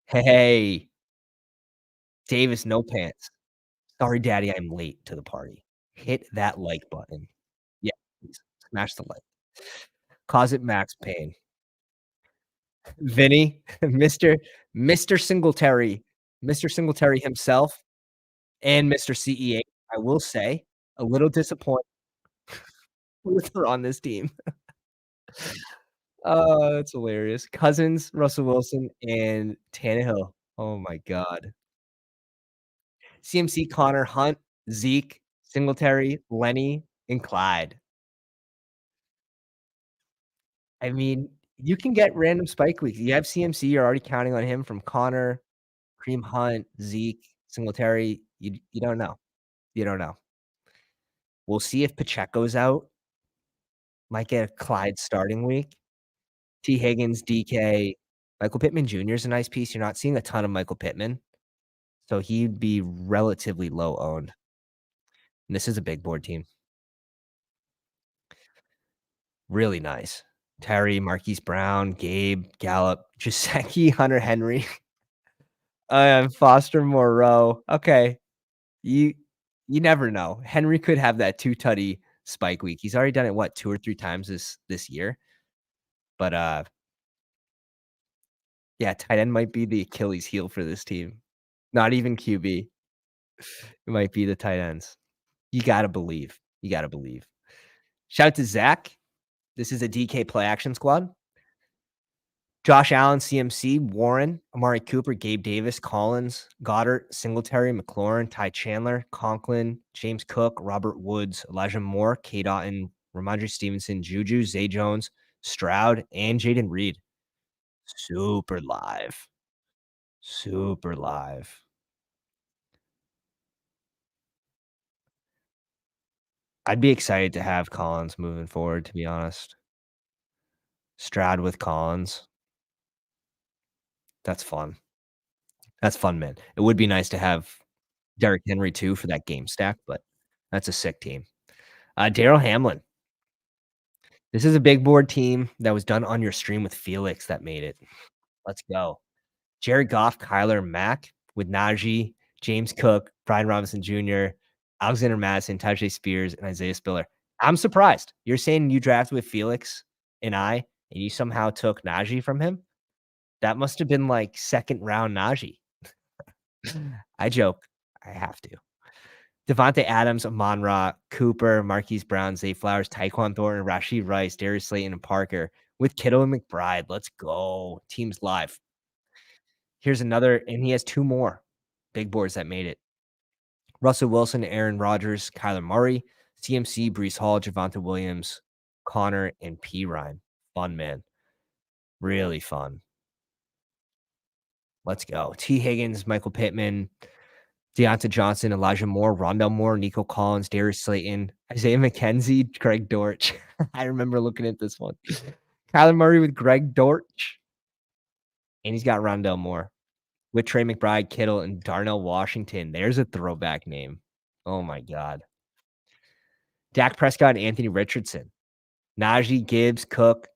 Hey, Davis, no pants. Sorry, daddy, I'm late to the party. Hit that like button. Yeah, please. Smash the like. Closet Max Payne. Vinny, Mr. Singletary, Mr. Singletary himself, and Mr. CEA, I will say, a little disappointed with her on this team. Oh, that's hilarious. Cousins, Russell Wilson, and Tannehill. Oh my god. CMC, Connor, Hunt, Zeke, Singletary, Lenny, and Clyde. I mean, you can get random spike weeks. You have CMC, you're already counting on him from Connor, Kareem Hunt, Zeke, Singletary. You don't know. You don't know. We'll see if Pacheco's out. Might get a Clyde starting week. T. Higgins, DK, Michael Pittman Jr. is a nice piece. You're not seeing a ton of Michael Pittman, so he'd be relatively low owned. And this is a big board team. Really nice. Terry, Marquise Brown, Gabe, Gallup, Jaceki, Hunter Henry, Foster Moreau. Okay. You you never know. Henry could have that 2 tutty spike week. He's already done it, what, 2 or 3 times this year? But, yeah, tight end might be the Achilles heel for this team. Not even QB. It might be the tight ends. You gotta believe. You gotta believe. Shout out to Zach. This is a DK play action squad. Josh Allen, CMC, Warren, Amari Cooper, Gabe Davis, Collins, Goddard, Singletary, McLaurin, Ty Chandler, Conklin, James Cook, Robert Woods, Elijah Moore, K. Dotton, Ramondre Stevenson, Juju, Zay Jones, Stroud, and Jaden Reed. Super live. Super live. I'd be excited to have Collins moving forward, to be honest. Stroud with Collins. That's fun. That's fun, man. It would be nice to have Derrick Henry too for that game stack, but that's a sick team. Daryl Hamlin. This is a big board team that was done on your stream with Felix that made it. Let's go. Jared Goff, Kyler Mack with Najee, James Cook, Brian Robinson Jr., Alexander Madison, Tajay Spears, and Isaiah Spiller. I'm surprised. You're saying you drafted with Felix and and you somehow took Najee from him? That must have been like second round Najee. I joke. I have to. Devontae Adams, Amon Ra, Cooper, Marquise Brown, Zay Flowers, Tyquan Thornton, Rashee Rice, Darius Slayton, and Parker with Kittle and McBride. Let's go. Team's live. Here's another, and he has 2 more big boards that made it. Russell Wilson, Aaron Rodgers, Kyler Murray, CMC, Breece Hall, Javonte Williams, Connor, and P. Ryan. Fun, man. Really fun. Let's go. T. Higgins, Michael Pittman, Deontay Johnson, Elijah Moore, Rondell Moore, Nico Collins, Darius Slayton, Isaiah McKenzie, Greg Dortch. I remember looking at this one. Kyler Murray with Greg Dortch. And he's got Rondell Moore with Trey McBride, Kittle, and Darnell Washington. There's a throwback name. Oh my God. Dak Prescott and Anthony Richardson. Najee, Gibbs, Cook,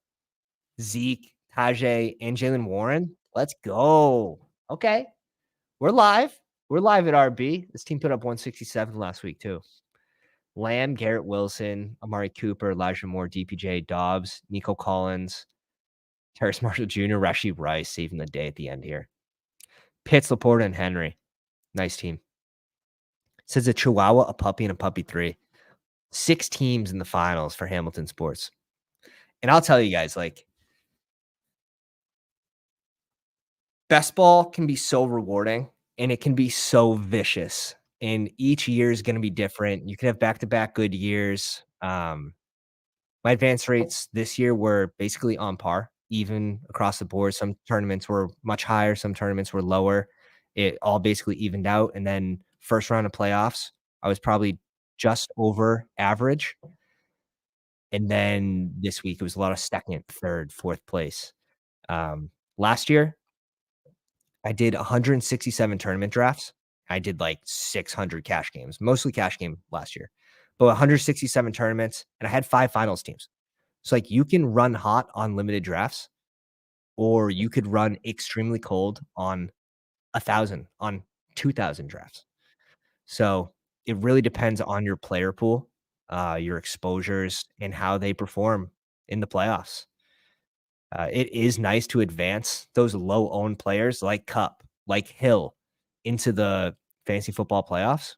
Zeke, Tajay, and Jalen Warren. Let's go. Okay. We're live. We're live at RB. This team put up 167 last week, too. Lamb, Garrett Wilson, Amari Cooper, Elijah Moore, DPJ, Dobbs, Nico Collins, Terrace Marshall Jr., Rashee Rice saving the day at the end here. Pitts, Laporta, and Henry. Nice team. It says a Chihuahua, a puppy, and a puppy 3. 6 teams in the finals for Hamilton Sports. And I'll tell you guys, like, Bestball can be so rewarding and it can be so vicious. And each year is going to be different. You can have back-to-back good years. My advance rates this year were basically on par, even across the board. Some tournaments were much higher, some tournaments were lower. It all basically evened out. And then first round of playoffs, I was probably just over average. And then this week, it was a lot of 2nd, 3rd, 4th place. Last year, I did 167 tournament drafts. I did like 600 cash games, mostly cash game last year, but 167 tournaments, and I had 5 finals teams. So, like, you can run hot on limited drafts, or you could run extremely cold on 1,000, on 2,000 drafts. So, it really depends on your player pool, your exposures, and how they perform in the playoffs. It is nice to advance those low-owned players like Cup, like Hill, into the fantasy football playoffs,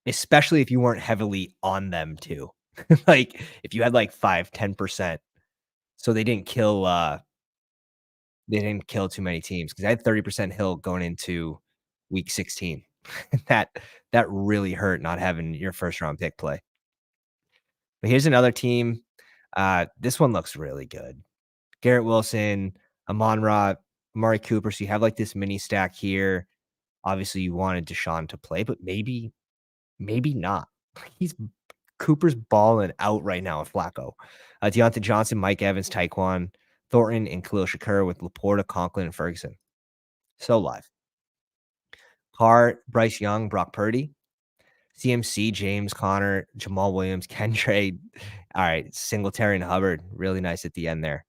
especially if you weren't heavily on them too. Like, if you had, like, 5, 10%, so they didn't kill too many teams because I had 30% Hill going into week 16. That that really hurt not having your first round pick play. But here's another team, this one looks really good. Garrett Wilson, Amon-Ra, Amari Cooper, so you have, like, this mini stack here. Obviously, you wanted Deshaun to play, but maybe not. He's Cooper's balling out right now with Flacco. Deontay Johnson, Mike Evans, Tyquan Thornton, and Khalil Shakur with Laporta, Conklin, and Ferguson. So live. Carr, Bryce Young, Brock Purdy, CMC, James Conner, Jamal Williams, Kentrade. All right, Singletary and Hubbard, really nice at the end there.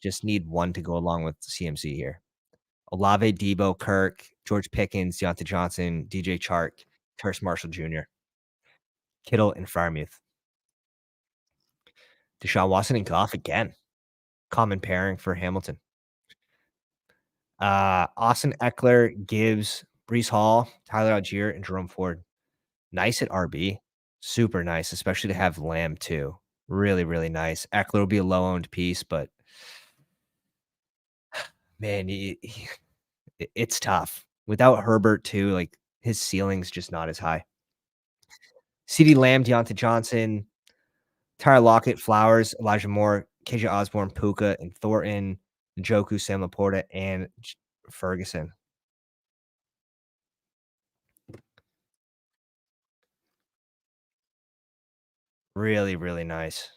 Just need one to go along with CMC here. Olave, Debo, Kirk, George Pickens, Deontay Johnson, DJ Chark, Terrace Marshall Jr., Kittle, and Freiermuth. Deshaun Watson and Goff again. Common pairing for Hamilton. Austin Eckler, Gibbs, Brees Hall, Tyler Algier, and Jerome Ford. Nice at RB. Super nice, especially to have Lamb too. Really, really nice. Eckler will be a low-owned piece, but man, it's tough. Without Herbert too, like, his ceiling's just not as high. CeeDee Lamb, Deontay Johnson, Tyler Lockett, Flowers, Elijah Moore, KJ Osborne, Puka, and Thornton, Njoku, Sam Laporta, and Ferguson. Really, really nice.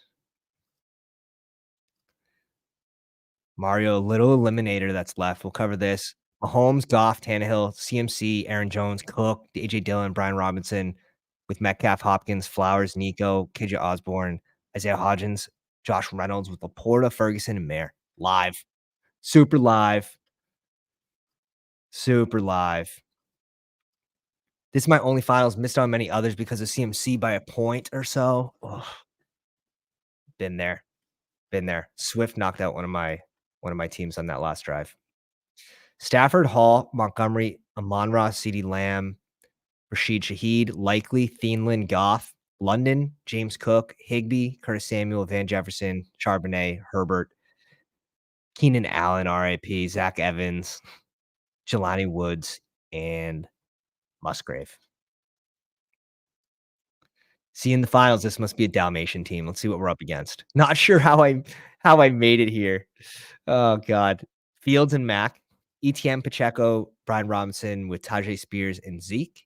Mario, little eliminator that's left. We'll cover this. Mahomes, Goff, Tannehill, CMC, Aaron Jones, Cook, AJ Dillon, Brian Robinson, with Metcalf, Hopkins, Flowers, Nico, KJ Osborne, Isaiah Hodgins, Josh Reynolds with Laporta, Ferguson, and Mayer. Live. Super live. Super live. This is my only finals, missed on many others because of CMC by a point or so. Ugh, been there, been there. Swift knocked out one of my teams on that last drive. Stafford, Hall, Montgomery, Amon-Ra, CeeDee Lamb, Rashid Shaheed, Likely, Thielen, Goff, London, James Cook, Higbee, Curtis Samuel, Van Jefferson, Charbonnet, Herbert, Keenan Allen, RIP, Zach Evans, Jelani Woods, and Musgrave. See, in the finals, this must be a Dalmatian team. Let's see what we're up against. Not sure how I made it here. Oh god. Fields and Mac, ETN, Pacheco, Brian Robinson with Tajay Spears and Zeke.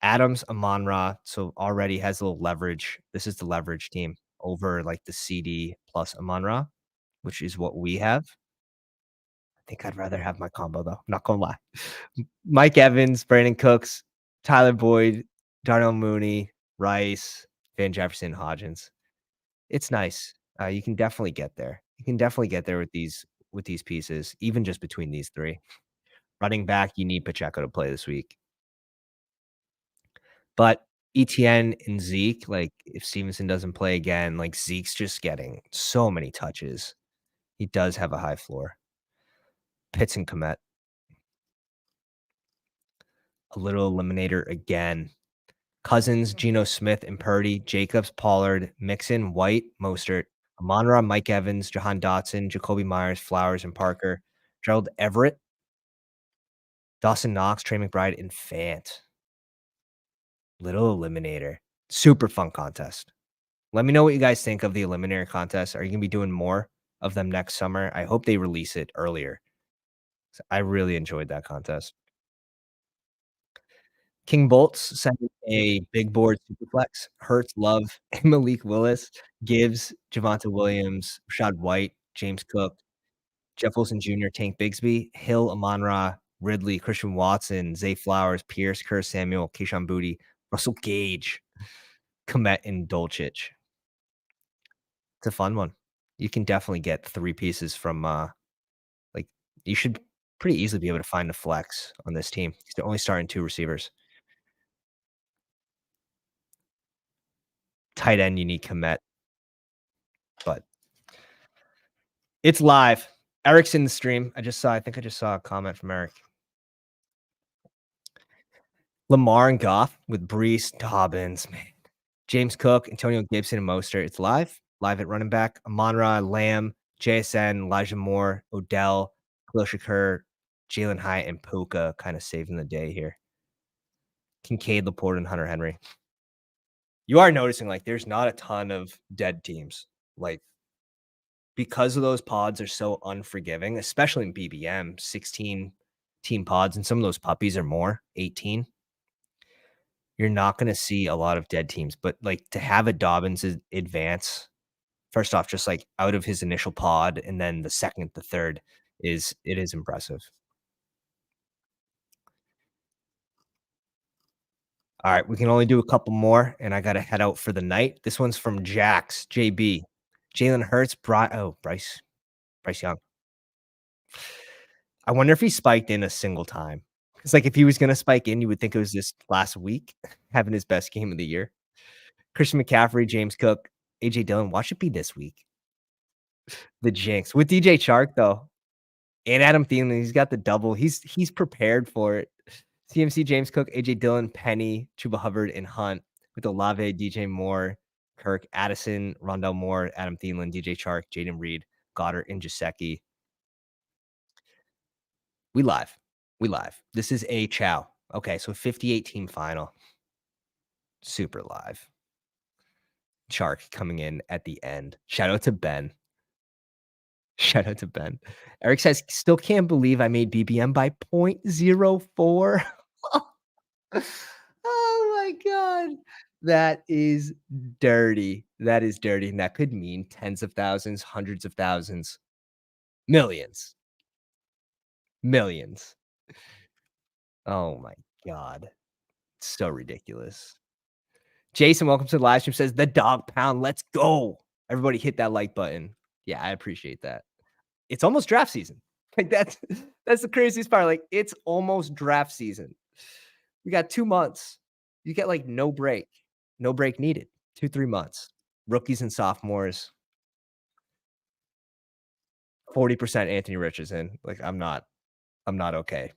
Adams, Amon-Ra, so already has a little leverage. This is the leverage team over like the CD plus Amon-Ra, which is what we have. I think I'd rather have my combo though. Not gonna lie. Mike Evans, Brandon Cooks, Tyler Boyd, Darnell Mooney, Rice, Van Jefferson, Hodgins. It's nice. You can definitely get there. You can definitely get there with these pieces, even just between these three. Running back, you need Pacheco to play this week. But ETN and Zeke, like, if Stevenson doesn't play again, like, Zeke's just getting so many touches. He does have a high floor. Pitts and Komet, a little eliminator again. Cousins, Geno Smith, and Purdy, Jacobs, Pollard, Mixon, White, Mostert, Amon-Ra, Mike Evans, Jahan Dotson, Jacoby Myers, Flowers, and Parker, Gerald Everett, Dawson Knox, Trey McBride, and Fant. Little eliminator. Super fun contest. Let me know what you guys think of the eliminator contest. Are you gonna be doing more of them next summer? I hope they release it earlier. I really enjoyed that contest. King Bolts sending a big board superflex. Hurts, Love, and Malik Willis. Gibbs, Javonte Williams, Rashad White, James Cook, Jeff Wilson Jr., Tank Bigsby, Hill, Amon-Ra, Ridley, Christian Watson, Zay Flowers, Pierce, Curtis Samuel, Kayshon Boutte, Russell Gage, Kmet, and Dolchich. It's a fun one. You can definitely get 3 pieces from, like you should pretty easily be able to find a flex on this team. They're only starting 2 receivers. Tight end, you need Kmet, but it's live. Eric's in the stream. I think I just saw a comment from Eric. Lamar and Goff with Brees, Dobbins, man. James Cook, Antonio Gibson, and Mostert. It's live. Live at running back. Amon-Ra, Lamb, JSN, Elijah Moore, Odell, Khalil Shakur, Jalen Hyatt, and Puka kind of saving the day here. Kincaid, Laporte, and Hunter Henry. You are noticing like there's not a ton of dead teams. Like because of those pods are so unforgiving, especially in BBM, 16 team pods, and some of those puppies are more, 18. You're not gonna see a lot of dead teams, but, like, to have a Dobbins advance, first off, just, like, out of his initial pod, and then the second, the third is impressive. Alright, we can only do a couple more, and I gotta head out for the night. This one's from Jax, JB. Jalen Hurts, Bryce Young. I wonder if he spiked in a single time. Because like, if he was gonna spike in, you would think it was this last week, having his best game of the year. Christian McCaffrey, James Cook, AJ Dillon, watch it be this week. The jinx. With DJ Chark, though, and Adam Thielen, he's got the double. He's prepared for it. CMC, James Cook, AJ Dillon, Penny, Chuba Hubbard, and Hunt with Olave, DJ Moore, Kirk, Addison, Rondell Moore, Adam Thielen, DJ Chark, Jaden Reed, Goddard, and Jasecki. We live. We live. This is a chow. Okay, so 58 team final. Super live. Chark coming in at the end. Shout out to Ben. Shout out to Ben. Eric says, "Still can't believe I made BBM by 0.04." Oh my god. That is dirty. That is dirty, and that could mean tens of thousands, hundreds of thousands, millions, millions. Oh my god. So ridiculous. Jason, welcome to the live stream, says, "The dog pound, let's go." Everybody hit that like button. Yeah, I appreciate that. It's almost draft season. Like that's the craziest part. Like it's almost draft season. We got 2 months. You get like no break. No break needed. 2, 3 months. Rookies and sophomores, 40% Anthony Richardson. Like I'm not okay.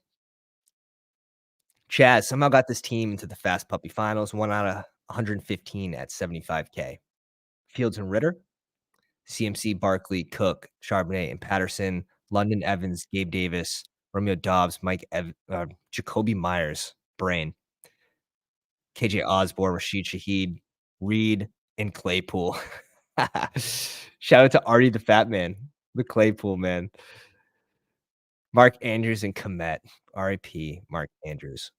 Chaz somehow got this team into the Fast Puppy Finals, 1 out of 115 at 75K. Fields and Ritter, CMC, Barkley, Cook, Charbonnet, and Patterson, London Evans, Gabe Davis, Romeo Dobbs, Jacoby Myers, Brain, KJ Osborne, Rashid Shaheed, Reed, and Claypool. Shout out to Artie the Fat Man, the Claypool man. Mark Andrews and Komet. RIP Mark Andrews.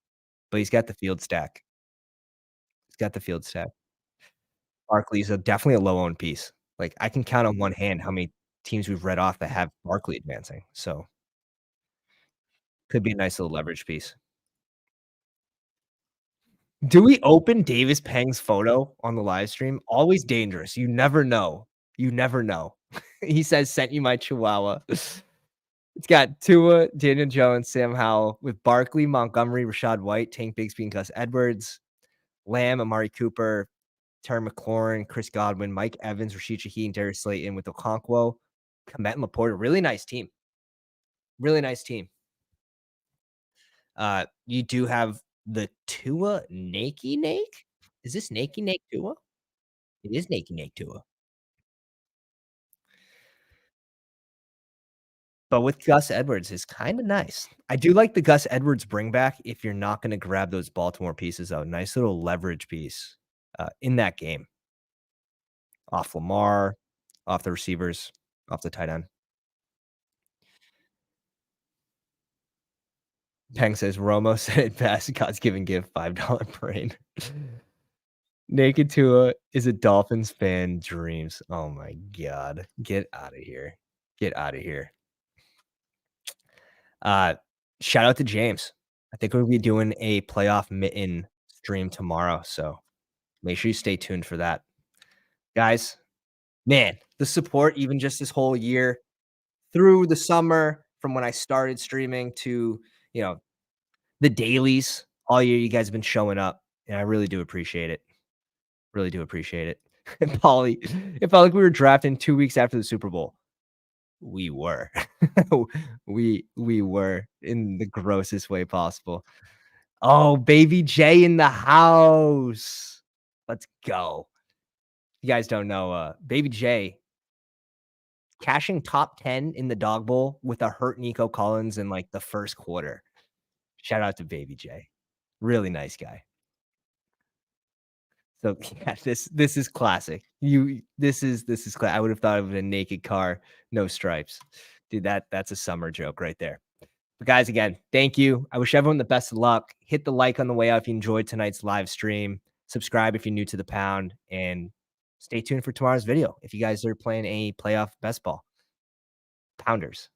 But he's got the field stack. He's got the field stack. Barkley's definitely a low owned piece. Like I can count on one hand how many teams we've read off that have Barkley advancing. So could be a nice little leverage piece. Do we open Davis Peng's photo on the live stream? Always dangerous. You never know. You never know. He says, "Sent you my chihuahua." It's got Tua, Daniel Jones, Sam Howell with Barkley, Montgomery, Rashad White, Tank Bigsby, and Gus Edwards, Lamb, Amari Cooper, Terry McLaurin, Chris Godwin, Mike Evans, Rashid Shaheed, and Darius Slayton with Okonkwo, Komet, and Laporta. Really nice team. Really nice team. You do have the Tua Nakey Nake. Is this Nakey Nake Tua? It is Nakey Nake Tua. But with Gus Edwards is kinda nice. I do like the Gus Edwards bring back if you're not gonna grab those Baltimore pieces, though. Nice little leverage piece, in that game. Off Lamar, off the receivers, off the tight end. Peng says, "Romo said it best, God's given gift, $5 brain." Naked Tua is a Dolphins fan dreams. Oh my god. Get out of here. Get out of here. Uh, Shout out to James. I think we'll be doing a playoff mitten stream tomorrow, so make sure you stay tuned for that. Guys, man, the support even just this whole year through the summer from when I started streaming to, you know, the dailies all year, you guys have been showing up, and I really do appreciate it. Really do appreciate it. And Paulie, it felt like we were drafting 2 weeks after the Super Bowl. We were. We were in the grossest way possible. Oh, baby J in the house. Let's go. You guys don't know, baby J cashing top 10 in the dog bowl with a hurt Nico Collins in, like, the first quarter. Shout out to baby J. Really nice guy. So, yeah, this is classic. This is I would have thought of a naked car, no stripes. Dude, that's a summer joke right there. But guys, again, thank you. I wish everyone the best of luck. Hit the like on the way out if you enjoyed tonight's live stream. Subscribe if you're new to the pound, and stay tuned for tomorrow's video if you guys are playing a playoff best ball. Pounders.